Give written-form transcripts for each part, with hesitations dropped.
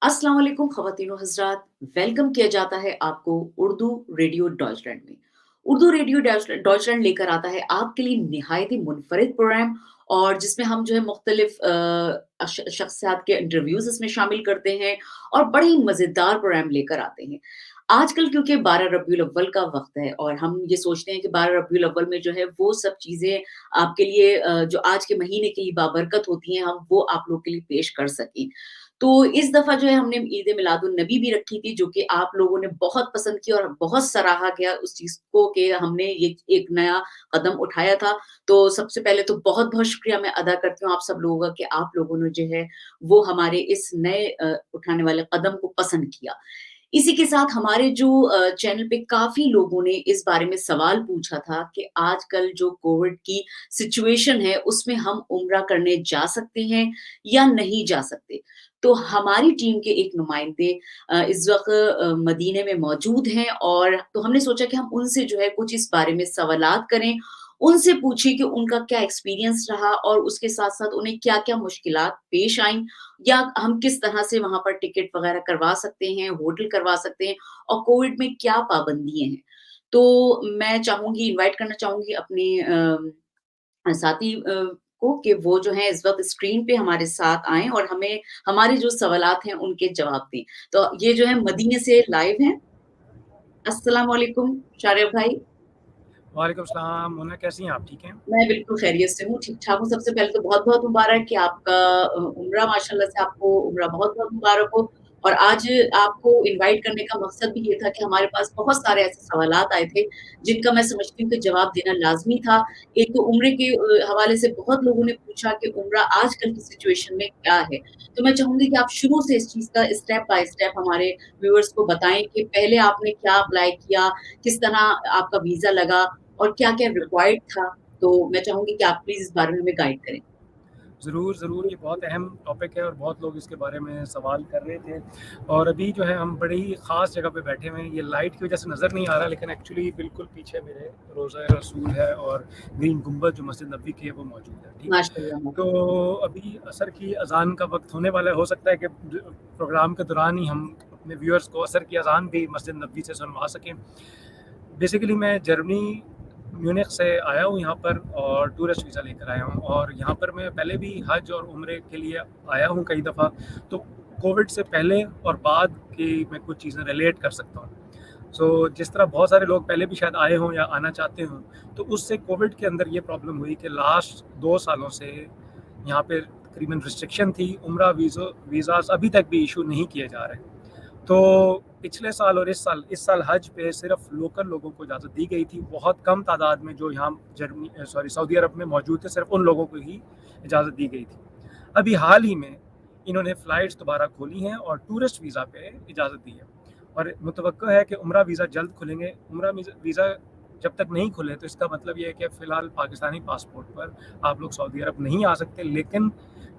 अस्सलाम वालेकुम ख़वातीन व हज़रात, वेलकम किया जाता है आपको उर्दू रेडियो डॉइचलैंड में। उर्दू रेडियो डॉइचलैंड लेकर आता है आपके लिए निहायती मुनफ़रिद प्रोग्राम और जिसमें हम जो है मुख्तलिफ़ शख्सियात के इंटरव्यूज़ इसमें शामिल करते हैं और बड़े ही मज़ेदार प्रोग्राम लेकर आते हैं। आजकल क्योंकि 12 रबीउल अव्वल का वक़्त है और हम ये सोचते हैं कि 12 रबीउल अव्वल में जो है वो सब चीज़ें आपके लिए जो आज के महीने की बाबरकत होती हैं, हम वो आप लोग के लिए पेश कर सकें। तो इस दफ़ा जो है हमने ईद मिलादुन नबी भी रखी थी, जो कि आप लोगों ने बहुत पसंद की और बहुत सराहा गया उस चीज़ को कि हमने ये एक नया कदम उठाया था। तो सबसे पहले तो बहुत-बहुत शुक्रिया मैं अदा करती हूँ आप सब लोगों का कि आप लोगों ने जो है वो हमारे इस नए उठाने वाले कदम को पसंद किया। इसी के साथ हमारे जो चैनल पे काफ़ी लोगों ने इस बारे में सवाल पूछा था कि आजकल जो कोविड की सिचुएशन है, उसमें हम उम्रा करने जा सकते हैं या नहीं जा सकते? तो हमारी टीम के एक नुमाइंदे इस वक़्त मदीने में मौजूद हैं और तो हमने सोचा कि हम उनसे जो है कुछ इस बारे में सवालात करें, उनसे पूछें कि उनका क्या एक्सपीरियंस रहा और उसके साथ-साथ उन्हें क्या-क्या मुश्किलात पेश आईं या हम किस तरह से वहाँ पर टिकट वग़ैरह करवा सकते हैं, होटल करवा सकते हैं और कोविड में क्या पाबंदियाँ हैं। तो मैं चाहूँगी इनवाइट करना चाहूँगी अपने साथी को कि वो जो है इस वक़्त स्क्रीन पे हमारे साथ आएँ और हमें हमारे जो सवालात हैं उनके जवाब दें। तो ये जो है मदीने से लाइव हैं। अस्सलाम वालेकुम शारिब भाई। वालेकुम सलाम, मोना कैसी हैं आप? ठीक हैं? मैं बिल्कुल खैरियत से हूँ, ठीक-ठाक हूँ। सबसे पहले तो बहुत-बहुत मुबारक कि आपका उम्रा माशाल्लाह से आपको उम्रा बहुत-बहुत मुबारक हो और आज आपको इनवाइट करने का मकसद भी ये था कि हमारे पास बहुत सारे ऐसे सवालात आए थे, जिनका मैं समझती हूँ कि जवाब देना लाज़मी था। एक तो उम्रे के हवाले से बहुत लोगों ने पूछा कि उम्रा आजकल की सिचुएशन में क्या है? तो मैं चाहूँगी कि आप शुरू से इस चीज़ का स्टेप बाय स्टेप हमारे व्यूअर्स को बताएँ कि पहले आपने क्या अप्लाई किया, किस तरह आपका वीज़ा लगा और क्या-क्या बिल्कुल। रिक्वायर्ड था? तो मैं चाहूँगी कि आप प्लीज़ इस बारे में हमें गाइड करें। ज़रूर, ज़रूर, ये बहुत अहम टॉपिक है और बहुत लोग इसके बारे में सवाल कर रहे थे और अभी जो है हम बड़ी ही ख़ास जगह पे बैठे हुए हैं। ये लाइट की वज़ह से नज़र नहीं आ रहा, लेकिन एक्चुअली बिल्कुल पीछे मेरे रोज़ा रसूल है और ग्रीन गुंबद जो मस्जिद नबवी की है, वो मौजूद है, ठीक है? माशाल्लाह, तो माशाल्लाह। अभी असर की अज़ान का वक़्त होने वाला है, हो सकता है कि प्रोग्राम के दौरान ही हम अपने व्यूअर्स को असर की अज़ान भी मस्जिद नबवी से सुनवा सकें। बेसिकली मैं जर्मनी म्यूनिख से आया हूँ यहाँ पर और टूरिस्ट वीज़ा लेकर आया हूँ और यहाँ पर मैं पहले भी हज और उम्रे के लिए आया हूँ कई दफ़ा। तो कोविड से पहले और बाद की मैं कुछ चीज़ें रिलेट कर सकता हूँ। जिस तरह बहुत सारे लोग पहले भी शायद आए हों या आना चाहते हों, तो उससे कोविड के अंदर ये प्रॉब्लम हुई कि लास्ट 2 सालों से यहाँ पे तकरीबन रिस्ट्रिक्शन थी। उम्रा वीज़ाज़ अभी तक भी इशू नहीं किए जा रहे। तो पिछले साल और इस साल हज पे सिर्फ लोकल लोगों को इजाज़त दी गई थी। बहुत कम तादाद में जो यहाँ सऊदी अरब में मौजूद थे, सिर्फ उन लोगों को ही इजाज़त दी गई थी। अभी हाल ही में इन्होंने फ़्लाइट्स दोबारा खोली हैं और टूरिस्ट वीज़ा पे इजाज़त दी है और मुतवक्को है कि उम्रा वीज़ा जल्द खुलेंगे। उम्रा वीज़ा जब तक नहीं खुले तो इसका मतलब ये है कि फ़िलहाल पाकिस्तानी पासपोर्ट पर आप लोग सऊदी अरब नहीं आ सकते, लेकिन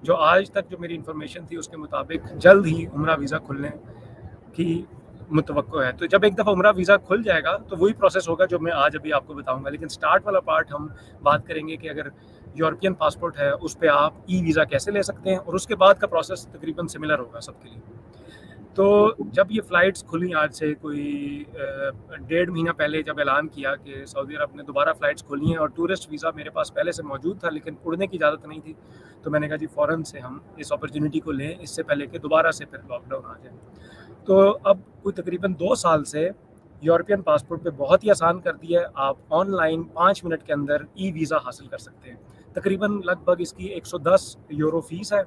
जो आज तक जो मेरी इन्फॉर्मेशन थी उसके मुताबिक जल्द ही उम्रा वीज़ा खुलने की मुतवक्को है। तो जब एक दफ़ा उम्रा वीज़ा खुल जाएगा तो वही प्रोसेस होगा जो मैं आज अभी आपको बताऊँगा। लेकिन स्टार्ट वाला पार्ट हम बात करेंगे कि अगर यूरोपियन पासपोर्ट है उस पे आप ई वीज़ा कैसे ले सकते हैं और उसके बाद का प्रोसेस तकरीबन सिमिलर होगा सबके लिए। तो जब ये फ़्लाइट्स खुली आज से कोई 1.5 महीना पहले जब ऐलान किया कि सऊदी अरब ने दोबारा फ़्लाइट्स खोली हैं और टूरिस्ट वीज़ा मेरे पास पहले से मौजूद था लेकिन उड़ने की इजाज़त नहीं थी, तो मैंने कहा जी फ़ौरन से हम इस अपॉर्चुनिटी को लें, इससे पहले कि दोबारा से फिर लॉकडाउन आ जाए। तो अब कोई तकरीबन 2 साल से यूरोपियन पासपोर्ट पे बहुत ही आसान कर दिया है। आप ऑनलाइन 5 मिनट के अंदर ई वीज़ा हासिल कर सकते हैं। तकरीबन लगभग इसकी 110 यूरो फ़ीस है।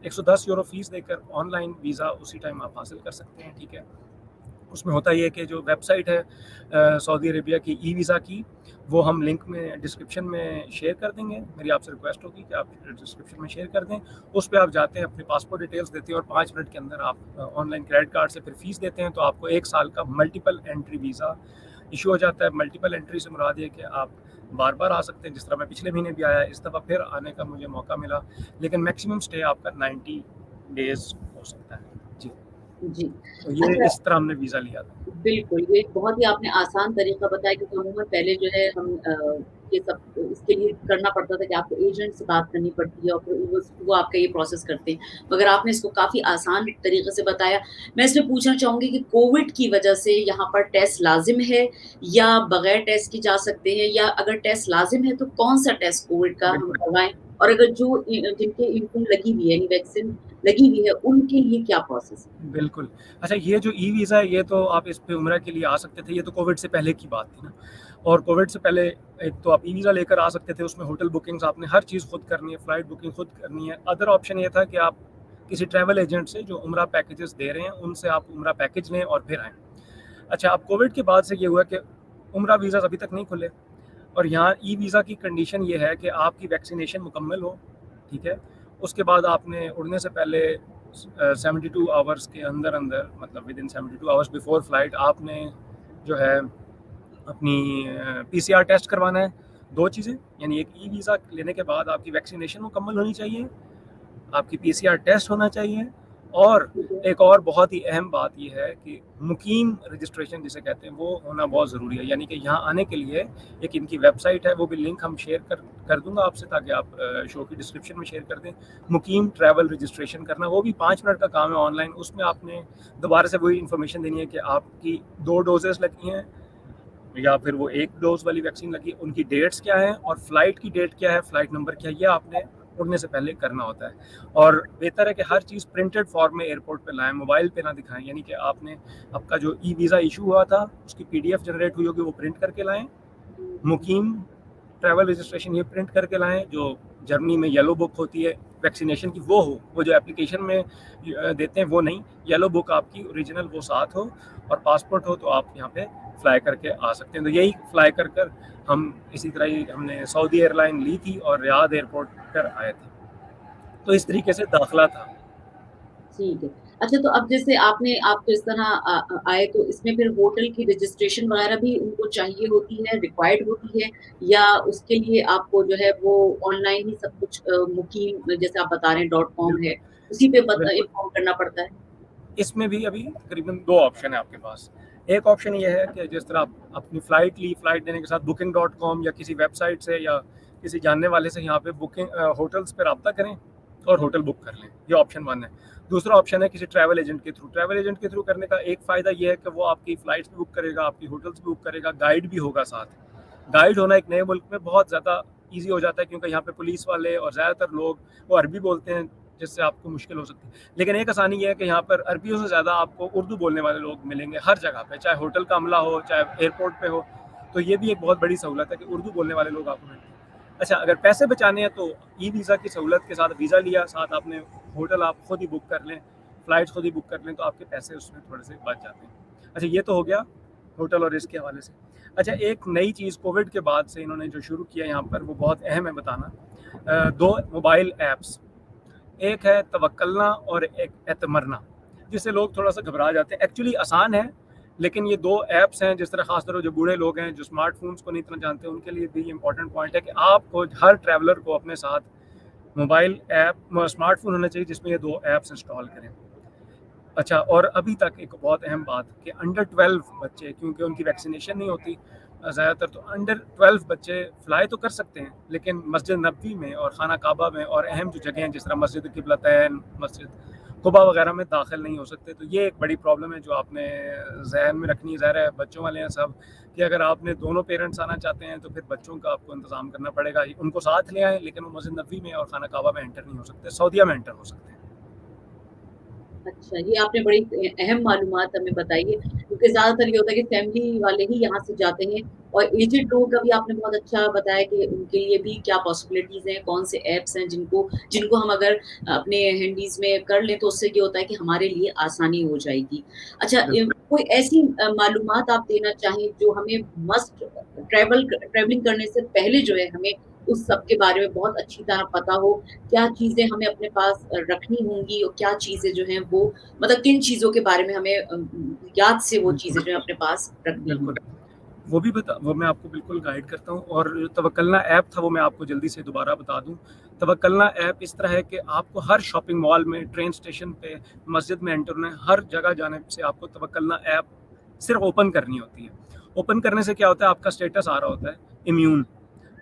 110 यूरो फ़ीस देकर ऑनलाइन वीज़ा उसी टाइम आप हासिल कर सकते हैं, ठीक है। उसमें होता ये है कि जो वेबसाइट है सऊदी अरेबिया की ई वीज़ा की, वो हम लिंक में डिस्क्रिप्शन में शेयर कर देंगे। मेरी आपसे रिक्वेस्ट होगी कि आप डिस्क्रिप्शन में शेयर कर दें। उस पे आप जाते हैं, अपने पासपोर्ट डिटेल्स देते हैं और 5 मिनट के अंदर आप ऑनलाइन क्रेडिट कार्ड से फिर फ़ीस देते हैं, तो आपको 1 साल का मल्टीपल एंट्री वीज़ा इश्यू हो जाता है। मल्टीपल एंट्री से मुराद ये है कि आप बार-बार आ सकते हैं, जिस तरह मैं पिछले महीने भी आया, इस दफ़ा फिर आने का मुझे मौका मिला, लेकिन मैक्सिमम स्टे आपका 90 डेज़ हो सकता है। जी, जी। तो ये अच्छा इस तरह हमने वीज़ा लिया था। बिल्कुल, ये एक बहुत ही आपने आसान तरीका बताया क्योंकि अमूमन पहले जो है हम ये सब इसके लिए करना पड़ता था कि आपको एजेंट से बात करनी पड़ती है और फिर वो आपका ये प्रोसेस करते हैं। मगर आपने इसको काफ़ी आसान तरीके से बताया। मैं इसमें पूछना चाहूँगी कि कोविड की वजह से यहाँ पर टेस्ट लाज़िम है या बगैर टेस्ट के जा सकते हैं? या अगर टेस्ट लाज़िम है तो कौन-सा टेस्ट कोविड का हम बिल्कुल, करवाएँ? और अगर जो जिनको लगी हुई है यानी वैक्सीन लगी हुई है, उनके लिए क्या प्रोसेस है? बिल्कुल। अच्छा, ये जो ई-वीज़ा है, ये तो आप इस पे उम्रा के लिए आ सकते थे, ये तो कोविड से पहले की बात थी ना। और कोविड से पहले एक तो आप ई-वीज़ा लेकर आ सकते थे, उसमें होटल बुकिंग्स आपने हर चीज़ खुद करनी है, फ्लाइट बुकिंग खुद करनी है। अदर ऑप्शन ये था कि आप किसी ट्रैवल एजेंट से जो उम्रा पैकेजेस दे रहे हैं, उनसे आप उम्रा पैकेज लें और फिर आएँ। अच्छा, अब कोविड के बाद से ये हुआ कि उम्रा वीज़ाज़ अभी तक नहीं खुले और यहाँ ई-वीज़ा की कंडीशन ये है कि आपकी वैक्सीनेशन मुकम्मल हो, ठीक है? उसके बाद आपने उड़ने से पहले 72 आवर्स के अंदर-अंदर, मतलब विदिन 72 आवर्स बिफोर फ्लाइट आपने जो है अपनी पीसीआर टेस्ट करवाना है। 2 चीज़ें, यानी एक ई-वीज़ा लेने के बाद आपकी वैक्सीनेशन मुकम्मल होनी चाहिए, आपकी पीसीआर टेस्ट होना चाहिए और ठीक है। एक और बहुत ही अहम बात ये है कि मुकीम रजिस्ट्रेशन जिसे कहते हैं, वो होना बहुत ज़रूरी है। यानी कि यहाँ आने के लिए एक इनकी वेबसाइट है, वो भी लिंक हम शेयर कर दूँगा आपसे, ताकि आप शो की डिस्क्रिप्शन में शेयर कर दें। मुकीम ट्रैवल रजिस्ट्रेशन करना, वो भी 5 मिनट का काम है ऑनलाइन। उसमें आपने दोबारा से वही इन्फॉर्मेशन देनी है कि आपकी 2 डोजेज़ लगी हैं या फिर वो 1 डोज़ वाली वैक्सीन लगी, उनकी डेट्स क्या हैं और फ्लाइट की डेट क्या है, फ्लाइट नंबर क्या है, ये आपने उड़ने से पहले करना होता है। और बेहतर है कि हर चीज़ प्रिंटेड फॉर्म में एयरपोर्ट पे लाएँ, मोबाइल पे ना दिखाएँ। यानी कि आपने आपका जो ई-वीज़ा इशू हुआ था, उसकी पीडीएफ जनरेट हुई होगी, वो प्रिंट करके लाएँ। मुकीम ट्रैवल रजिस्ट्रेशन ये प्रिंट करके लाएँ, जो जर्मनी में येलो बुक होती है वैक्सीनेशन की, वो हो। वो जो एप्लीकेशन में देते हैं वो नहीं, येलो बुक आपकी ओरिजिनल वो साथ हो और पासपोर्ट हो, तो आप यहाँ पे फ्लाई करके आ सकते हैं। तो यही फ्लाई कर हम इसी तरह ही हमने सऊदी एयरलाइन ली थी और रियाद एयरपोर्ट पर आए थे। तो इस तरीके से दाखिला था। ठीक है। अच्छा तो अब जैसे आप तो इस तरह आए तो इसमें फिर होटल की रजिस्ट्रेशन वगैरह भी उनको चाहिए होती है, रिक्वायर्ड होती है या उसके लिए आपको जो है वो ऑनलाइन ही सब कुछ मुकीम जैसे आप बता रहे हैं डॉट कॉम बिल्कुल, है, उसी पे बिल्कुल। इन्फॉर्म करना पड़ता है? इसमें भी अभी तकरीबन 2 ऑप्शन है आपके पास। एक ऑप्शन ये है कि जिस तरह आप अपनी फ़्लाइट ली, फ़्लाइट लेने के साथ बुकिंग डॉट कॉम या किसी वेबसाइट से या किसी जानने वाले से यहाँ पे बुकिंग होटल्स पे राब्ता करें और होटल बुक कर लें। ये ऑप्शन 1 है। दूसरा ऑप्शन है किसी ट्रैवल एजेंट के थ्रू। ट्रैवल एजेंट के थ्रू करने का एक फ़ायदा ये है कि वो आपकी फ़्लाइट्स भी बुक करेगा, आपकी होटल्स भी बुक करेगा, गाइड भी होगा साथ। गाइड होना एक नए मुल्क में बहुत ज़्यादा ईज़ी हो जाता है, क्योंकि यहाँ पे पुलिस वाले और ज़्यादातर लोग वो अरबी बोलते हैं, जिससे आपको मुश्किल हो सकती है। लेकिन एक आसानी ये है कि यहाँ पर अरबियों से ज़्यादा आपको उर्दू बोलने वाले लोग मिलेंगे हर जगह पे, चाहे होटल का अमला हो, चाहे एयरपोर्ट पे हो। तो ये भी एक बहुत बड़ी सहूलत है कि उर्दू बोलने वाले लोग आपको मिलते हैं। अच्छा, अगर पैसे बचाने हैं तो ई-वीज़ा की सहूलत के साथ वीज़ा लिया, साथ आपने होटल आप खुद ही बुक कर लें, फ़्लाइट्स खुद ही बुक कर लें, तो आपके पैसे उसमें थोड़े से बच जाते हैं। अच्छा, ये तो हो गया होटल और इसके हवाले से। अच्छा, एक नई चीज़ कोविड के बाद से इन्होंने जो शुरू किया यहाँ पर, वो बहुत अहम है बताना। 2 मोबाइल ऐप्स, एक है तवक्कलना और एक एतमरना, जिससे लोग थोड़ा-सा घबरा जाते हैं। एक्चुअली आसान है, लेकिन ये 2 ऐप्स हैं, जिस तरह ख़ास तौर पे जो बूढ़े लोग हैं, जो स्मार्टफ़ोन्स को नहीं इतना जानते, उनके लिए भी इम्पोर्टेंट पॉइंट है कि आपको हर ट्रैवलर को अपने साथ मोबाइल ऐप स्मार्टफ़ोन होना चाहिए, जिसमें ये 2 ऐप्स इंस्टॉल करें। अच्छा, और अभी तक एक बहुत अहम बात कि अंडर 12 बच्चे, क्योंकि उनकी वैक्सीनेशन नहीं होती ज़्यादातर, तो अंडर 12 बच्चे फ़्लाई तो कर सकते हैं, लेकिन मस्जिद नबवी में और खाना काबा में और अहम जो जगह हैं, जिस तरह मस्जिद किबलतैन, मस्जिद कुबा वगैरह में दाखिल नहीं हो सकते। तो ये एक बड़ी प्रॉब्लम है जो आपने ज़हन में रखनी है। ज़ाहिर है बच्चों वाले हैं सब, कि अगर आपने दोनों पेरेंट्स आना चाहते हैं तो फिर बच्चों का आपको इंतज़ाम करना पड़ेगा। उनको साथ ले आएँ, लेकिन वो मस्जिद नबवी में और खाना काबा में एंटर नहीं हो सकते, सऊदीया में एंटर हो सकते हैं। अच्छा, ये आपने बड़ी अहम मालूमात हमें बताई है, क्योंकि ज़्यादातर ये होता है कि फैमिली वाले ही यहाँ से जाते हैं और एजेड लोगों का भी आपने बहुत अच्छा बताया कि उनके लिए भी क्या पॉसिबिलिटीज़ हैं, कौन से ऐप्स हैं जिनको जिनको हम अगर अपने हैंडीज़ में कर लें तो उससे ये होता है कि हमारे लिए आसानी हो जाएगी। अच्छा बिल्कुल। कोई ऐसी मालूमात आप देना चाहें जो हमें मस्ट ट्रैवलिंग करने से पहले जो है हमें उस सब के बारे में बहुत अच्छी तरह पता हो क्या चीज़ें हमें अपने पास रखनी होंगी और क्या चीज़ें जो हैं वो मतलब किन चीज़ों के बारे में हमें याद से वो चीज़ें बिल्कुल, जो है अपने पास रखनी बिल्कुल। होंगी? वो मैं आपको बिल्कुल गाइड करता हूँ। और जो तवक्कलना ऐप था, वो मैं आपको जल्दी से दोबारा बता दूँ। तवक्कलना ऐप इस तरह है कि आपको हर शॉपिंग मॉल में, ट्रेन स्टेशन पे, मस्जिद में एंटर होना है, हर जगह जाने से आपको तवक्कलना ऐप सिर्फ ओपन करनी होती है। ओपन करने से क्या होता है, आपका स्टेटस आ रहा होता है इम्यून।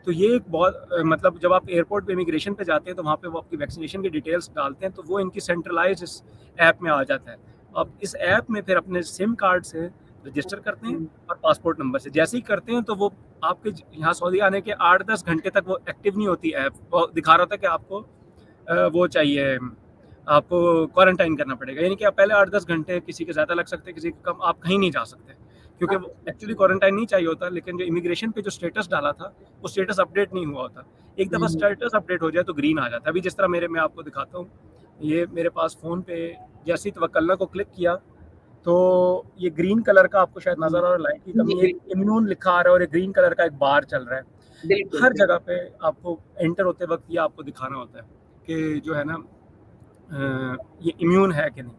तो ये एक बहुत मतलब जब आप एयरपोर्ट पे इमिग्रेशन पे जाते हैं तो वहाँ पे वो आपकी वैक्सीनेशन की डिटेल्स डालते हैं, तो वो इनकी सेंट्रलाइज इस ऐप में आ जाता है। अब इस ऐप में फिर अपने सिम कार्ड से रजिस्टर करते हैं और पासपोर्ट नंबर से जैसे ही करते हैं तो वो आपके यहाँ सऊदी आने के 8-10 घंटे तक वो एक्टिव नहीं होती ऐप। वो दिखा रहा था कि आपको वो चाहिए, आपको क्वारंटाइन करना पड़ेगा, यानी कि आप पहले 8-10 घंटे, किसी के ज़्यादा लग सकते हैं, किसी के कम, आप कहीं नहीं जा सकते क्योंकि वो एक्चुअली क्वारंटाइन नहीं चाहिए होता। लेकिन जो इमिग्रेशन पे जो स्टेटस डाला था वो स्टेटस अपडेट नहीं हुआ होता। एक दफ़ा स्टेटस अपडेट हो जाए तो ग्रीन आ जाता है। अभी जिस तरह मैं आपको दिखाता हूँ, ये मेरे पास फ़ोन पे जैसे ही तवक्कलना को क्लिक किया तो ये ग्रीन कलर का आपको शायद नज़र आ रहा है, लाइट की कमी, एक इम्यून लिखा आ रहा है और एक ग्रीन कलर का एक बार चल रहा है। हर जगह पे आपको एंटर होते वक्त ये आपको दिखाना होता है कि जो है ना ये इम्यून है कि नहीं।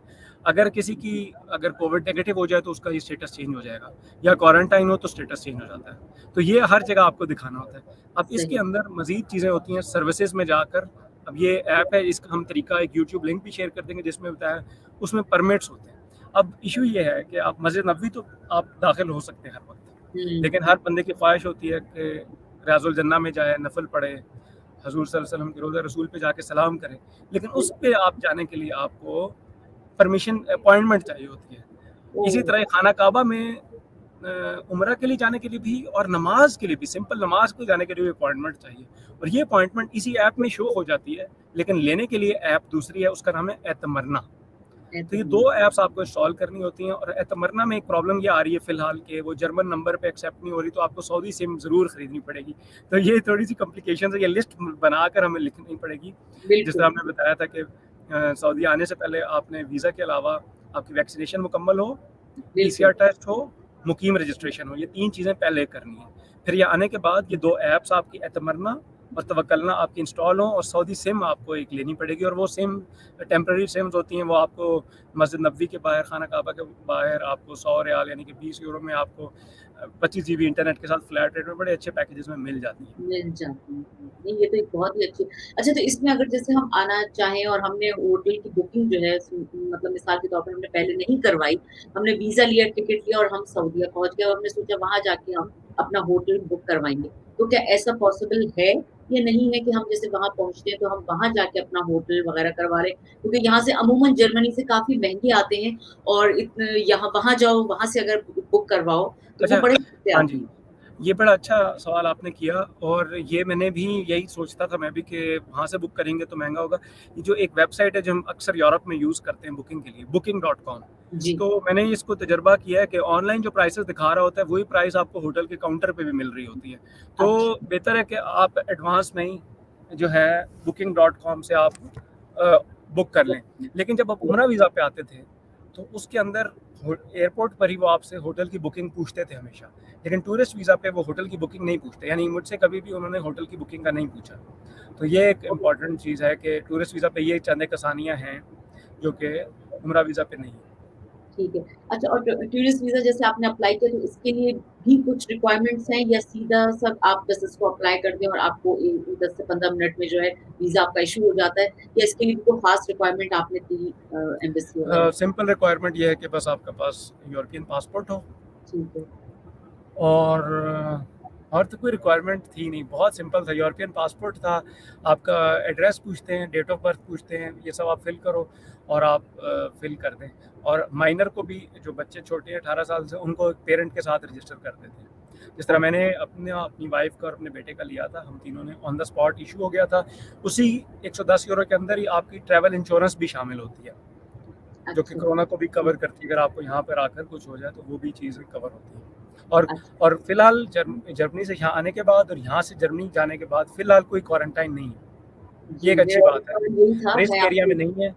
अगर किसी की अगर कोविड नेगेटिव हो जाए तो उसका ये स्टेटस चेंज हो जाएगा, या क्वारंटाइन हो तो स्टेटस चेंज हो जाता है। तो ये हर जगह आपको दिखाना होता है। अब इसके अंदर मज़ीद चीज़ें होती हैं सर्विसेज में जाकर। अब ये ऐप है, इसका हम तरीका एक यूट्यूब लिंक भी शेयर कर देंगे जिसमें बताया, उसमें परमिट्स होते हैं। अब इशू ये है कि आप मस्जिद नबवी तो आप दाखिल हो सकते हैं हर वक्त, लेकिन हर बंदे की ख्वाहिश होती है कि रियाजुल जन्ना में जाए, नफल पढ़े, हजूर सल्लल्लाहु अलैहि वसल्लम के रोज़ा रसूल पे जाके सलाम करें। लेकिन उस पे आप जाने के लिए आपको परमिशन अपॉइंटमेंट चाहिए होती है। इसी तरह खाना काबा में उम्रा के लिए जाने के लिए भी और नमाज के लिए भी, सिंपल नमाज को जाने के लिए भी अपॉइंटमेंट चाहिए, और ये अपॉइंटमेंट इसी ऐप में शो हो जाती है। लेकिन लेने के लिए ऐप दूसरी है, उसका नाम है एतमरना। तो ये 2 ऐप्स आपको इंस्टॉल करनी होती हैं। और एतमरना में एक प्रॉब्लम ये आ रही है फ़िलहाल कि वो जर्मन नंबर पे एक्सेप्ट नहीं हो रही, तो आपको सऊदी सिम ज़रूर खरीदनी पड़ेगी। तो ये थोड़ी-सी कॉम्प्लिकेशंस है, ये लिस्ट बनाकर हमें लिखनी पड़ेगी। जिस तरह हमने बताया था कि सऊदी आने से पहले आपने वीज़ा के अलावा आपकी वैक्सीनेशन मुकम्मल हो, पीसीआर टेस्ट हो, मुकीम रजिस्ट्रेशन हो, ये 3 चीज़ें पहले करनी है। फिर ये आने के बाद ये 2 ऐप्स आपकी एतमरना और तवक्कलना आपकी इंस्टॉल हो, और सऊदी सिम आपको एक लेनी पड़ेगी। और वो सिम टेम्परेरी सिम्स होती हैं, वो आपको मस्जिद नबवी के बाहर, खाना काबा के बाहर आपको 100 रियाल यानी कि 20 यूरो में आपको 25 जीबी इंटरनेट के साथ फ्लैट रेट में बड़े अच्छे पैकेजेस में मिल जाती हैं। मिल जाती हैं। नहीं, ये तो एक बहुत ही अच्छी। अच्छा, तो इसमें अगर जैसे हम आना चाहें और हमने होटल की बुकिंग जो है मतलब मिसाल के तौर पर हमने पहले नहीं करवाई, हमने वीज़ा लिया, टिकट लिया और हम सऊदीया पहुँच गए और हमने सोचा वहाँ जाके हम अपना होटल बुक करवाएँगे। तो क्या ऐसा पॉसिबल है या नहीं है कि हम जैसे वहाँ पहुँचते हैं तो हम वहाँ जाके अपना होटल वगैरह करवा लें? क्योंकि यहाँ से अमूमन जर्मनी से काफ़ी महँगे आते हैं और यहाँ वहाँ जाओ, वहाँ से अगर बुक करवाओ तो वो अच्छा, बड़े सस्ते हाँ आते जी। हैं। ये बड़ा अच्छा सवाल आपने किया, और ये मैंने भी यही सोचता था मैं भी कि वहाँ से बुक करेंगे तो महँगा होगा। ये जो एक वेबसाइट है जो हम अक्सर यूरोप में यूज़ करते हैं बुकिंग के लिए, booking.com, जी। तो मैंने इसको तजुर्बा किया है कि ऑनलाइन जो प्राइसेज़ दिखा रहा होता है वही प्राइस आपको होटल के काउंटर पे भी मिल रही होती है। तो अच्छा। बेहतर है कि आप एडवांस में ही जो है booking.com से आप बुक कर लें। लेकिन जब आप उम्रा वीज़ा पे आते थे तो उसके अंदर एयरपोर्ट पर ही वो आपसे होटल की बुकिंग पूछते थे हमेशा। लेकिन टूरिस्ट वीज़ा पे वो होटल की बुकिंग नहीं पूछते, यानी मुझसे कभी भी उन्होंने होटल की बुकिंग का नहीं पूछा। तो ये एक इम्पॉर्टेंट चीज़ है कि टूरिस्ट वीज़ा पे ये चंद एक आसानियाँ हैं जो कि उम्रा वीज़ा पे नहीं है। ठीक है। अच्छा, और टूरिस्ट वीज़ा जैसे आपने अप्लाई किया तो इसके लिए भी कुछ रिक्वायरमेंट्स हैं या सीधा सब आप बस इसको अप्लाई कर दें और आपको 10 से 15 मिनट में जो है वीज़ा आपका इश्यू हो जाता है, या इसके लिए भी कोई खास रिक्वायरमेंट आपने दी एम्बेसी वगैरह? सिंपल रिक्वायरमेंट ये है कि बस आपके पास यूरोपियन पासपोर्ट हो, ठीक है। और तो कोई रिक्वायरमेंट थी नहीं, बहुत सिंपल था। यूरोपियन पासपोर्ट था, आपका एड्रेस पूछते हैं, डेट ऑफ बर्थ पूछते हैं, ये सब आप फिल करो और आप फिल कर दें। और माइनर को भी, जो बच्चे छोटे हैं 18 साल से, उनको पेरेंट के साथ रजिस्टर कर देते हैं। जिस तरह मैंने अपनी वाइफ का और अपने बेटे का लिया था, हम तीनों ने ऑन द स्पॉट इशू हो गया था। उसी 110 यूरो के अंदर ही आपकी ट्रैवल इंश्योरेंस भी शामिल होती है, जो कि अच्छा। कोरोना को भी कवर करती है। अगर आपको यहाँ पर आकर कुछ हो जाए तो वो भी चीज़ें कवर होती हैं। और अच्छा। और फिलहाल जर्मनी से यहाँ आने के बाद और यहाँ से जर्मनी जाने के बाद फिलहाल कोई क्वारंटाइन नहीं है। ये जी, एक अच्छी मेरा भी बात है। सवाल यही था, मैं रिस्क एरिया आपसे। में नहीं है,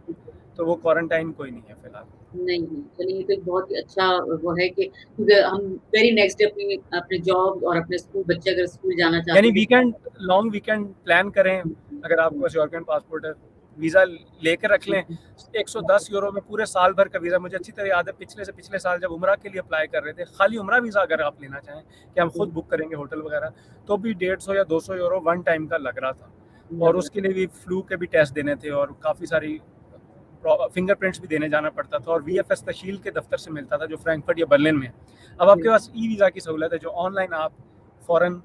तो वो क्वारंटाइन कोई नहीं है फिलहाल। नहीं, नहीं, चलिए ये तो एक बहुत ही अच्छा वो है कि क्योंकि हम वेरी नेक्स्ट डे अपनी अपने जॉब और अपने स्कूल, बच्चे अगर स्कूल जाना चाहते यानी हैं वीकेंड, लॉन्ग वीकेंड प्लान करें। अगर आपके तो पास यूरोपियन पासपोर्ट है, वीज़ा लेकर रख लें। 110 यूरो में पूरे साल भर का वीज़ा। मुझे अच्छी तरह याद है, पिछले से पिछले साल जब उम्रा के लिए अप्लाई कर रहे थे, खाली उम्रा वीज़ा अगर आप लेना चाहें कि हम खुद बुक करेंगे होटल वगैरह, तो भी 150 या 200 यूरो वन टाइम का लग रहा था। और लग रहा उसके लिए भी फ्लू के भी टेस्ट देने थे और काफ़ी सारी फिंगरप्रिंट्स भी देने जाना पड़ता था और वीएफएस तहसील के दफ्तर से मिलता था जो फ्रैंकफर्ट या बर्लिन में है। अब आपके पास ई वीज़ा की सहूलत है जो ऑनलाइन आप फ़ौरन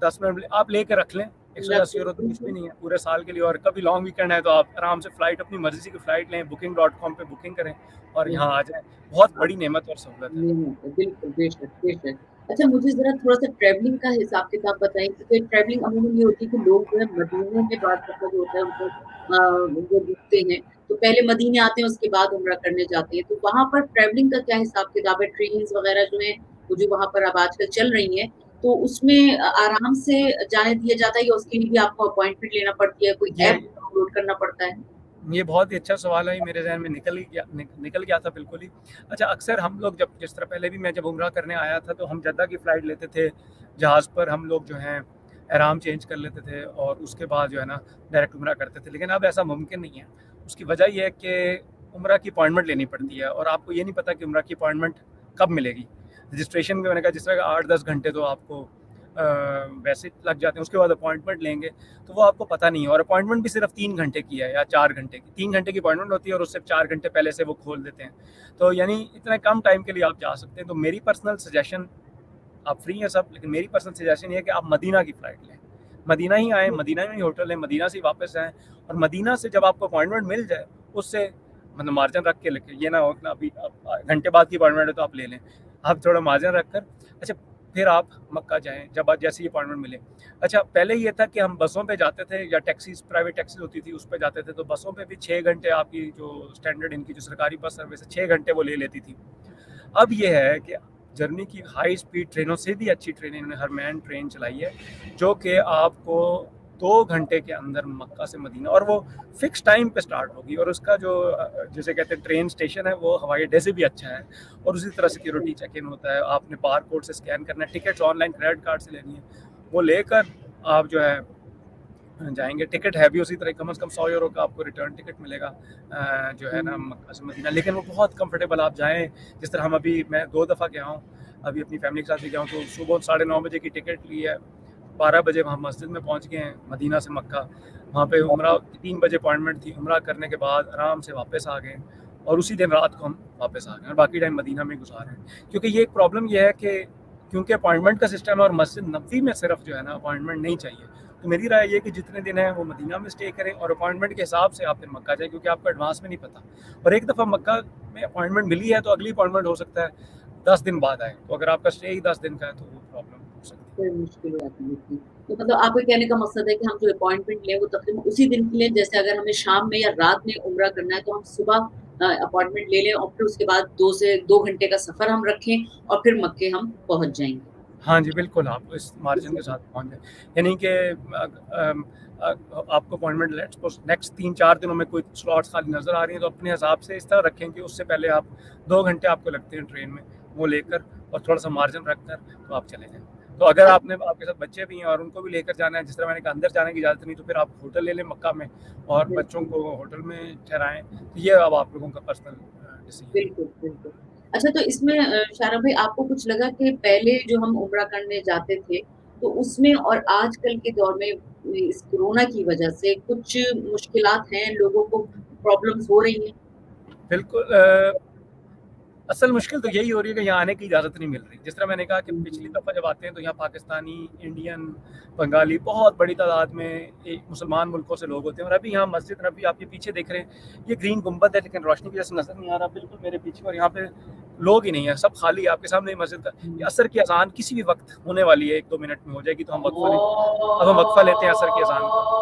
10 मिनट आप लेके रख लें। 110 यूरो तो कुछ भी नहीं है पूरे साल के लिए, और कभी लॉन्ग वीकेंड है तो आप आराम से फ़्लाइट अपनी मर्ज़ी की फ़्लाइट लें, booking.com पे बुकिंग करें और यहाँ आ जाएँ। बहुत बड़ी नेमत और सहूलत है। बिल्कुल, बेशक, बेशक। अच्छा, मुझे ज़रा थोड़ा-सा ट्रैवलिंग का हिसाब-किताब बताइए, क्योंकि ट्रैवलिंग अमूमन ये होती है कि लोग जो है मदीने में बाद सफ़र जो होता है उनको वो रुकते हैं, तो पहले मदीने आते हैं उसके बाद उम्रा करने जाते हैं, तो वहाँ पर ट्रैवलिंग का क्या हिसाब-किताब है? ट्रेन्स वग़ैरह जो हैं, वो जो वहाँ पर अब आजकल चल रही हैं, तो उसमें आराम से जाने दिया जाता है या उसके लिए भी आपको अपॉइंटमेंट लेना पड़ती है, कोई ये ऐप डाउनलोड करना पड़ता है? ये बहुत ही अच्छा सवाल है, मेरे ज़हन में निकल गया था बिल्कुल ही। अच्छा, अक्सर हम लोग जब जिस तरह पहले भी मैं जब उम्रा करने आया था तो हम जद्दा की फ़्लाइट लेते थे, जहाज़ पर हम लोग जो हैं एहराम चेंज कर लेते थे और उसके बाद जो है ना डायरेक्ट उम्रा करते थे। लेकिन अब ऐसा मुमकिन नहीं है। उसकी वजह ये है कि उम्रा की अपॉइंटमेंट लेनी पड़ती है और आपको ये नहीं पता कि उम्रा की अपॉइंटमेंट कब मिलेगी। रजिस्ट्रेशन में मैंने कहा जिस तरह 8-10 घंटे तो आपको वैसे लग जाते हैं, उसके बाद अपॉइंटमेंट लेंगे तो वो आपको पता नहीं है, और अपॉइंटमेंट भी सिर्फ 3 घंटे की है या 4 घंटे की। 3 घंटे की अपॉइंटमेंट होती है और उससे 4 घंटे पहले से वो खोल देते हैं। तो यानी इतने कम टाइम के लिए आप जा सकते हैं। तो मेरी पर्सनल सजेशन, आप फ्री हैं सब, लेकिन मेरी पर्सनल सजेशन ये है कि आप मदीना की फ़्लाइट लें। मदीना ही आएँ, मदीना में ही होटल है, मदीना से ही वापस आएँ और मदीना से जब आपको अपॉइंटमेंट मिल जाए, उससे मतलब मार्जिन रख के लेके, ये ना हो कि अभी घंटे बाद की अपॉइंटमेंट है तो आप ले लें। आप थोड़ा मार्जिन रख कर अच्छा फिर आप मक्का जाएँ, जब जैसे ही अपॉइंटमेंट मिले। अच्छा, पहले ये था कि हम बसों पे जाते थे या टैक्सीज़, प्राइवेट टैक्सीज़ होती थी, उस पे जाते थे, तो बसों पे भी 6 घंटे आपकी जो स्टैंडर्ड इनकी जो सरकारी बस सर्विस है, 6 घंटे वो ले लेती थी। अब ये है कि जर्नी की हाई स्पीड ट्रेनों से भी अच्छी ट्रेन इन्होंने हरमैन ट्रेन चलाई है, जो कि आपको 2 घंटे के अंदर मक्का से मदीना, और वो फिक्स टाइम पे स्टार्ट होगी, और उसका जो जिसे कहते हैं ट्रेन स्टेशन है वो हवाई अड्डे से भी अच्छा है, और उसी तरह सिक्योरिटी चेक इन होता है। आपने बार कोड से स्कैन करना है, टिकट्स ऑनलाइन क्रेडिट कार्ड से लेनी है, वो लेकर आप जो है जाएंगे। टिकट है भी उसी तरह, कम से कम 100 यूरो का आपको रिटर्न टिकट मिलेगा जो है ना मक्का से मदीना, लेकिन वो बहुत कंफर्टेबल। आप जाएं, जिस तरह हम अभी, मैं 2 दफ़ा गया हूँ, अभी अपनी फैमिली के साथ भी गया हूँ, तो सुबह 9:30 बजे की टिकट ली है, 12 बजे वहाँ मस्जिद में पहुँच गए हैं मदीना से मक्का। वहाँ पे उम्रा 3 बजे अपॉइंटमेंट थी, उम्रा करने के बाद आराम से वापस आ गए और उसी दिन रात को हम वापस आ गए और बाकी टाइम मदीना में गुजारे हैं। क्योंकि ये एक प्रॉब्लम ये है कि क्योंकि अपॉइंटमेंट का सिस्टम है और मस्जिद नबवी में सिर्फ जो है ना अपॉइंटमेंट नहीं चाहिए, तो मेरी राय ये है कि जितने दिन है वो मदीना में स्टे करें और अपॉइंटमेंट के हिसाब से आप फिर मक्का जाएं, क्योंकि आपको एडवांस में नहीं पता। और एक दफ़ा मक्का में अपॉइंटमेंट मिली है तो अगली अपॉइंटमेंट हो सकता है 10 दिन बाद आए, तो अगर आपका स्टे ही 10 दिन का है तो वो प्रॉब्लम हो सकती है। फिर मुश्किल हो जाती है इतनी। तो मतलब आपके कहने का मकसद है कि हम जो अपॉइंटमेंट लें वो तकरीबन उसी दिन की लें, जैसे अगर हमें शाम में या रात में उम्रा करना है तो हम सुबह अपॉइंटमेंट ले लें और फिर उसके बाद 2 से 2 घंटे का सफ़र हम रखें और फिर मक्के हम पहुँच जाएँगे। हाँ जी, बिल्कुल, आप इस मार्जिन के साथ पहुँच जाएँ। यानी कि आपको अपॉइंटमेंट लेट्स सपोज़ नेक्स्ट 3-4 दिनों में कोई स्लॉट्स खाली नज़र आ रही हैं, तो अपने हिसाब से इस तरह रखें कि उससे पहले आप 2 घंटे आपको लगते हैं ट्रेन में, वो लेकर और थोड़ा-सा मार्जिन रखकर तो आप चले जाएँ। तो अगर आपके साथ बच्चे भी हैं और उनको भी लेकर जाना है, जिस तरह मैंने कहा अंदर जाने की इजाज़त नहीं, तो फिर आप होटल ले लें मक्का में और बच्चों को होटल में ठहराएँ। तो ये अब आप लोगों का पर्सनल डिसीजन है। बिल्कुल, बिल्कुल। अच्छा, तो इसमें शारा भाई आपको कुछ लगा कि पहले जो हम उम्रा करने जाते थे, तो उसमें और आजकल के दौर में इस कोरोना की वजह से कुछ मुश्किलात हैं, लोगों को प्रॉब्लम्स हो रही हैं? बिल्कुल असल मुश्किल तो यही हो रही है कि यहाँ आने की इजाज़त नहीं मिल रही। जिस तरह मैंने कहा कि पिछली हुँ, दफ़ा जब आते हैं तो यहाँ पाकिस्तानी, इंडियन, बंगाली बहुत बड़ी तादाद में एक मुसलमान मुल्कों से लोग होते हैं, और अभी यहाँ मस्जिद नबी आपके पीछे देख रहे हैं, ये ग्रीन गुंबद है लेकिन रोशनी की वजह से नज़र नहीं आ रहा बिल्कुल मेरे पीछे, और यहाँ पे लोग ही नहीं है, सब खाली है आपके सामने ही मस्जिद का। ये हुँ। असर की अज़ान किसी भी वक्त होने वाली है, 1-2 मिनट में हो जाएगी, तो हम वक्फ़ा लें। अब हम वक्फ़ा लेते हैं असर की अज़ान का।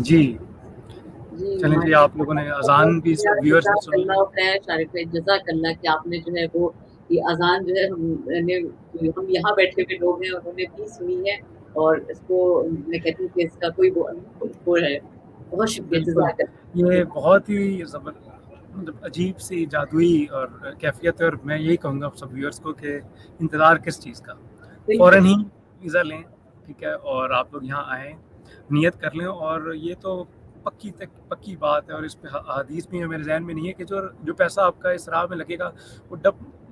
जी, जी, चलें जी, आप लोगों ने बहुत अज़ान भी बढ़िया, सब व्यूअर्स ने सुन ली। जज़ाकल्लाह खैर शारिक भाई, जज़ाकल्लाह कि आपने जो है वो ये अज़ान जो है हम यहाँ बैठे हुए लोग हैं, उन्होंने भी सुनी है और इसको मैं कहती हूँ कि इसका कोई वो है। बहुत शुक्रिया, बिल्कुल, जज़ाकल्लाह। ये बहुत ही मतलब अजीब-सी जादुई और कैफ़ियत है और मैं यही कहूँगा सब व्यूअर्स को कि इंतज़ार किस चीज़ का? बिल्कुल। फ़ौरन ही वीज़ा लें, ठीक है? और आप लोग यहाँ आएँ, नियत कर लें और ये तो पक्की बात है और इस पे हदीस भी है, मेरे ज़हन में नहीं है कि जो पैसा आपका इस राह में लगेगा, वो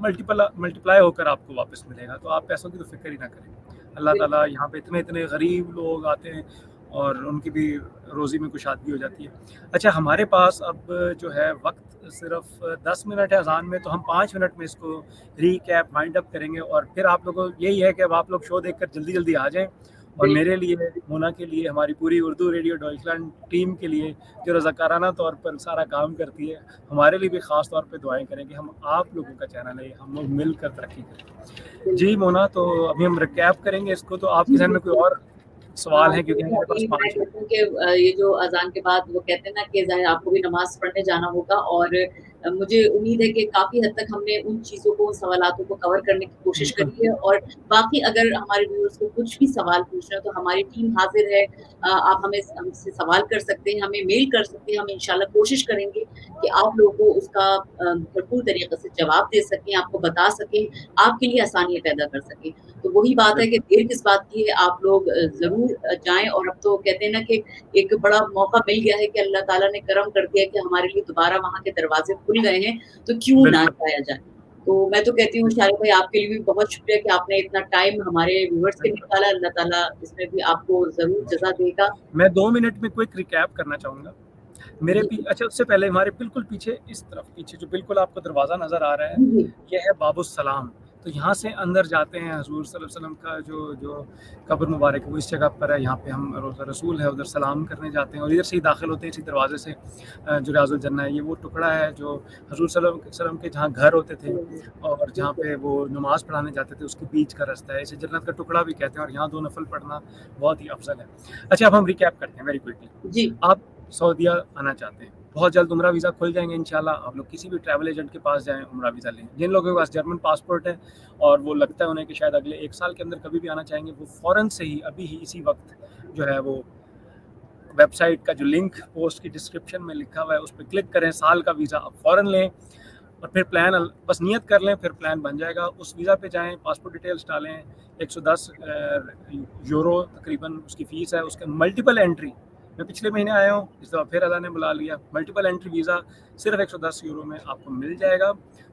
मल्टीप्लाई होकर आपको वापस मिलेगा, तो आप पैसों की तो फ़िक्र ही ना करें। अल्लाह ताला बिल्कुल। यहाँ पे इतने गरीब लोग आते हैं और उनकी भी रोज़ी में कुशादगी हो जाती है। अच्छा, हमारे पास अब जो है वक़्त सिर्फ़ 10 मिनट है अज़ान में, तो हम 5 मिनट में इसको रिकैप वाइंड अप करेंगे और फिर आप लोगों को यही है कि अब आप लोग शो देखकर जल्दी-जल्दी आ जाएँ और बिल्कुल। मेरे लिए, मोना के लिए, हमारी पूरी उर्दू रेडियो डॉइचलैंड टीम के लिए, जो रज़ाकाराना तौर पर सारा काम करती है, हमारे लिए भी ख़ास तौर पे दुआएँ करें कि हम आप लोगों का चैनल है, हम लोग मिलकर तरक्की करें। जी, बिल्कुल। मोना, तो अभी हम रिकैप करेंगे इसको, तो जी, आपके ज़हन में कोई बिल्कुल। और सवाल हाँ, है? जी, क्योंकि हमारे पास अभी मैं 5 कहती हूँ कि ये जो अज़ान के बाद वो कहते हैं ना कि ज़ाहिर आपको भी नमाज़ पढ़ने जाना होगा और मुझे उम्मीद है कि काफ़ी हद तक हमने उन चीज़ों को, उन सवालातों को कवर करने की कोशिश बिल्कुल। करी है और बाकी अगर हमारे व्यूअर्स को कुछ भी सवाल पूछना है, तो हमारी टीम हाज़िर है। आप हमसे सवाल कर सकते हैं, हमें मेल कर सकते हैं, हम इंशाल्लाह कोशिश करेंगे कि आप लोगों को उसका भरपूर तरीके से जवाब दे सकें, आपको बता सकें, आपके लिए आसानियाँ पैदा कर सकें। तो वही बात है कि बिल्कुल। देर किस बात की है, आप लोग ज़रूर जाएँ और अब तो कहते हैं ना कि एक बड़ा मौका मिल गया है कि अल्लाह ताला ने करम कर दिया है कि हमारे लिए दोबारा वहाँ के दरवाज़े खुल गए हैं, तो क्यों ना बिल्कुल। जाया जाए। तो मैं तो कहती हूँ बिल्कुल। शारिक भाई आपके लिए भी बहुत शुक्रिया कि आपने इतना टाइम हमारे व्यूअर्स के लिए बिल्कुल। निकाला, अल्लाह ताला इसमें भी आपको ज़रूर जज़ा देगा। मैं 2 मिनट में क्विक रिकैप करना चाहूँगा। मेरे जी, अच्छा उससे पहले हमारे बिल्कुल पीछे इस तरफ पीछे जो बिल्कुल आपको दरवाज़ा नज़र आ रहा है, जी, जी। ये है बाबुस्सलाम। तो यहाँ से अंदर जाते हैं हज़ूर सल्लल्लाहु अलैहि वसल्लम का जो जो कब्र मुबारक है वो इस जगह पर है। यहाँ पे हम रोज़ा रसूल है, उधर सलाम करने जाते हैं और इधर से ही दाखिल होते हैं इसी दरवाज़े से। जो रियाज़ुल जन्नह है, ये वो टुकड़ा है जो हज़ूर सल्लल्लाहु अलैहि वसल्लम के जहाँ घर होते थे और जहाँ बिल्कुल। पे वो नमाज़ पढ़ाने जाते थे, उसके बीच का रास्ता है। इसे जन्नत का टुकड़ा भी कहते हैं और यहाँ 2 नफ़ल पढ़ना बहुत ही अफ़ज़ल है। अच्छा, अब हम रिकैप करते हैं वेरी क्विकली। जी। आप सऊदीया आना चाहते हैं, बहुत जल्द उम्रा वीज़ा खुल जाएँगे इंशाल्लाह। आप लोग किसी भी ट्रैवल एजेंट के पास जाएँ, उम्रा वीज़ा लें। जिन लोगों के पास जर्मन पासपोर्ट है और वो लगता है उन्हें कि शायद अगले 1 साल के अंदर कभी भी आना चाहेंगे, वो फ़ौरन से ही अभी ही इसी वक़्त जो है वो वेबसाइट का जो लिंक पोस्ट की डिस्क्रिप्शन में लिखा हुआ है उस पे क्लिक करें, साल का वीज़ा आप फ़ौरन लें और फिर प्लान बस नियत कर लें, फिर प्लान बन जाएगा। उस वीज़ा पे जाएँ, पासपोर्ट डिटेल्स डालें, 110 यूरो तकरीबन उसकी फ़ीस है, उसके मल्टीपल एंट्री। मैं पिछले महीने आया हूँ, इस दफ़ा फिर अल्लाह ने बुला लिया। मल्टीपल एंट्री वीज़ा सिर्फ 110 यूरो में आपको मिल जाएगा।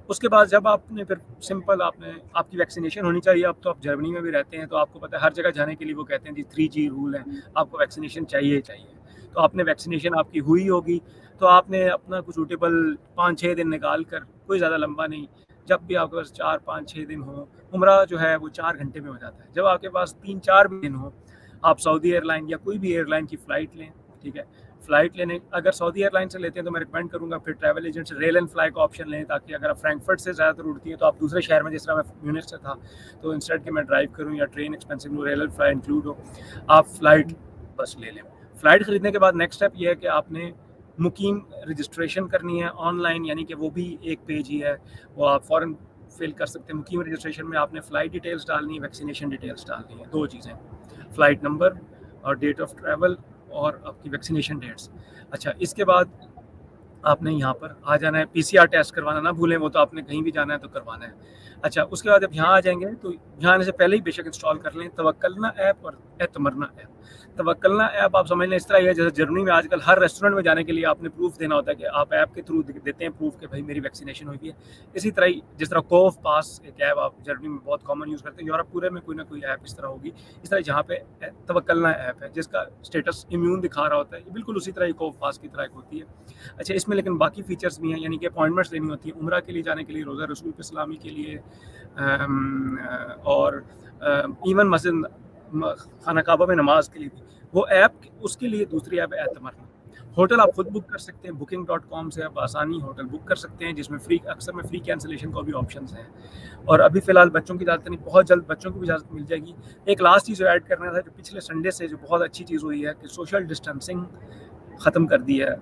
उसके बाद जब आपने फिर सिंपल आपने आपकी वैक्सीनेशन होनी चाहिए। अब तो आप जर्मनी में भी रहते हैं, तो आपको पता है हर जगह जाने के लिए वो कहते हैं जी 3G रूल है, आपको वैक्सीनेशन चाहिए ही चाहिए। तो आपने वैक्सीनेशन आपकी हुई होगी, तो आपने अपना कुछ सूटेबल 5-6 दिन निकाल कर, कोई ज़्यादा लंबा नहीं, जब भी आपके पास 4-5-6 दिन हो, उम्रा जो है वो 4 घंटे में हो जाता है। जब आपके पास 3-4 भी दिन हो, आप सऊदी एयरलाइन या कोई भी एयरलाइन की फ़्लाइट लें, ठीक है? फ़्लाइट लेने अगर सऊदी एयरलाइन से लेते हैं तो मैं रिकमेंड करूँगा फिर ट्रैवल एजेंट से रेल एंड फ्लाई का ऑप्शन लें, ताकि अगर आप फ्रैंकफर्ट से ज़्यादातर उड़ती है तो आप दूसरे शहर में, जिस तरह मैं म्यूनिख से था, तो इंस्टेड कि मैं ड्राइव करूँ या ट्रेन एक्सपेंसिव हो, रेल एंड फ्लाई इंक्लूड हो, आप फ़्लाइट बस ले लें। फ़्लाइट खरीदने के बाद नेक्स्ट स्टेप ये है कि आपने मुकीम रजिस्ट्रेशन करनी है ऑनलाइन, यानी कि वो भी एक पेज ही है, वो आप फ़ौरन फिल कर सकते हैं। मुकीम रजिस्ट्रेशन में आपने फ़्लाइट डिटेल्स डालनी है, वैक्सीनेशन डिटेल्स डालनी है, 2 चीज़ें, फ़्लाइट नंबर और डेट ऑफ ट्रैवल और आपकी वैक्सीनेशन डेट्स। अच्छा, इसके बाद आपने यहाँ पर आ जाना है, पीसीआर टेस्ट करवाना ना भूलें, वो तो आपने कहीं भी जाना है तो करवाना है। अच्छा, उसके बाद जब यहाँ आ जाएँगे तो यहाँ आने से पहले ही बेशक इंस्टॉल कर लें तवक्कलना ऐप और एतमरना ऐप। तवक्कलना ऐप आप समझ लें इस तरह ही है जैसे जर्मनी में आजकल हर रेस्टोरेंट में जाने के लिए आपने प्रूफ़ देना होता है कि आप ऐप के थ्रू देते हैं प्रूफ़ कि भाई मेरी वैक्सीनेशन हुई है। इसी तरह ही जिस तरह कोव पास एक ऐप आप जर्मनी में बहुत कॉमन यूज़ करते हैं, यूरोप पूरे में कोई ना कोई ऐप इस तरह होगी। इस तरह जहाँ पे तवक्कलना ऐप है जिसका स्टेटस इम्यून दिखा रहा होता है, ये बिल्कुल उसी तरह ही कोव पास की तरह एक होती है। अच्छा, इसमें लेकिन बाकी फ़ीचर्स भी हैं, यानी कि अपॉइंटमेंट्स लेनी होती है, उम्रा के लिए जाने के लिए, रोज़ा रसूल पे सलामी के लिए और इवन मस्जिद खाना काबा में नमाज के लिए भी। वो ऐप उसके लिए दूसरी ऐप है एतमरना। होटल आप खुद बुक कर सकते हैं, booking.com से आप आसानी होटल बुक कर सकते हैं, जिसमें अक्सर में फ्री कैंसिलेशन का भी ऑप्शंस हैं। और अभी फ़िलहाल बच्चों की इजाज़त नहीं, बहुत जल्द बच्चों को भी इजाज़त मिल जाएगी। एक लास्ट चीज़ जो ऐड करना था, जो पिछले संडे से जो बहुत अच्छी चीज़ हुई है कि सोशल डिस्टेंसिंग ख़त्म कर दी है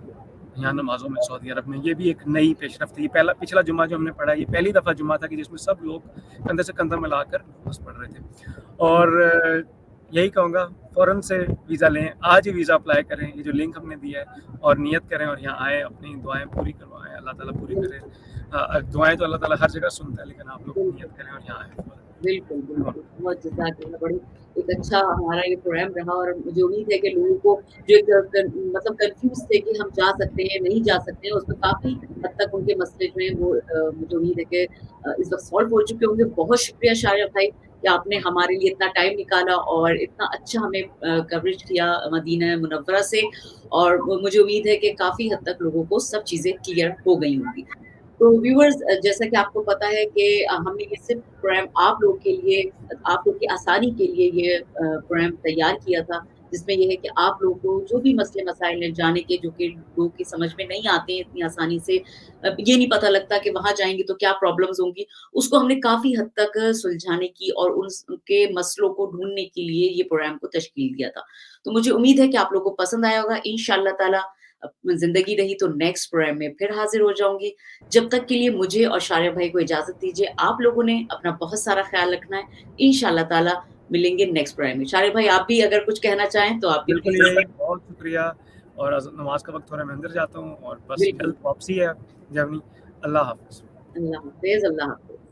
यहाँ नमाज़ों में सऊदी अरब में। ये भी एक नई पेशरफ़्त है। ये पिछला जुम्मा जो हमने पढ़ा, ये पहली दफ़ा जुम्मा था कि जिसमें सब लोग कंधे से कंधा मिलाकर नमाज़ पढ़ रहे थे। और यही कहूँगा, फ़ौरन से वीज़ा लें, आज ही वीज़ा अप्लाई करें, ये जो लिंक हमने दिया है, और नियत करें और यहाँ आएँ, अपनी दुआएँ पूरी करवाएँ, अल्लाह ताला पूरी करे। दुआएँ तो अल्लाह ताला हर जगह सुनता है, लेकिन आप लोग बिल्कुल, नियत करें और यहाँ आएँ फ़ौरन। बिल्कुल, बिल्कुल। बहुत जज़ाकल्लाह, बड़ी एक अच्छा हमारा ये प्रोग्राम रहा और मुझे उम्मीद है कि लोगों को जो एक मतलब कन्फ्यूज़ थे कि हम जा सकते हैं, नहीं जा सकते हैं, उसमें काफ़ी हद तक उनके मसले जो हैं वो मुझे उम्मीद है कि इस वक़्त सॉल्व हो चुके होंगे। बहुत शुक्रिया शारिया भाई कि आपने हमारे लिए इतना टाइम निकाला और इतना अच्छा हमें कवरेज किया मदीना मुनव्वरा से और मुझे उम्मीद है कि काफ़ी हद तक लोगों को सब चीज़ें क्लियर हो गई होंगी। तो व्यूअर्स जैसा कि आपको पता है कि हमने ये सिर्फ़ प्रोग्राम आप लोग के लिए आप लोग की आसानी के लिए ये प्रोग्राम तैयार किया था, जिसमें ये है कि आप लोगों को जो भी मसले-मसाइल हैं जाने के जो कि लोगों की समझ में नहीं आते हैं इतनी आसानी से ये नहीं पता लगता कि वहाँ जाएँगे तो क्या प्रॉब्लम्स होंगी, उसको हमने काफ़ी हद तक सुलझाने की और उनके मसलों को ढूँढने के लिए ये प्रोग्राम को तश्कील दिया था। तो मुझे उम्मीद है कि आप लोगों को पसंद आया होगा इंशाअल्लाह ताला ज़िंदगी रही तो नेक्स्ट प्रोग्राम में फिर हाज़िर हो जाऊँगी। जब तक के लिए मुझे और शारिया भाई को इजाज़त दीजिए। आप लोगों ने अपना बहुत सारा ख़्याल रखना है। इंशाअल्लाह ताला मिलेंगे नेक्स्ट प्रोग्राम में। शारिया भाई आप भी अगर कुछ कहना चाहें तो आप भी बिल्कुल प्लीज़ यही, बहुत शुक्रिया। और नमाज़ का वक़्त हो रहा है, मैं अंदर जाता हूँ और बस बिल्कुल। जल्द वापसी है जर्मनी। अल्लाह हाफ़िज़। अल्लाह हाफ़िज़, अल्लाह हाफ़िज़।